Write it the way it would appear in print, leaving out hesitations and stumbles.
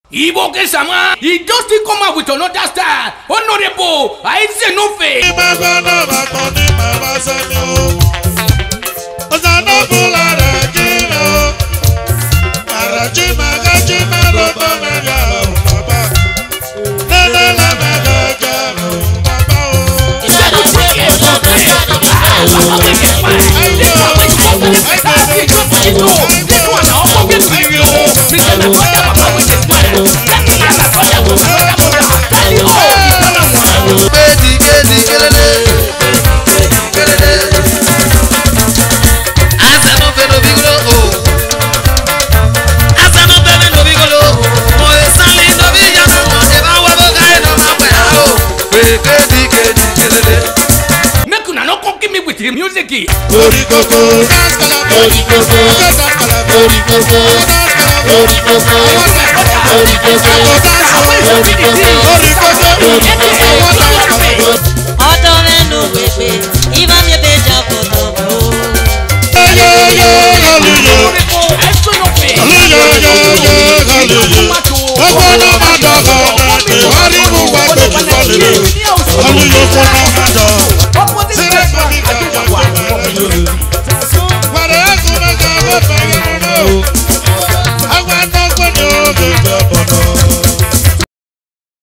Ibo Kesama, he just to come up with another style. Honorable, I say no faith. Make una no come give me with the music.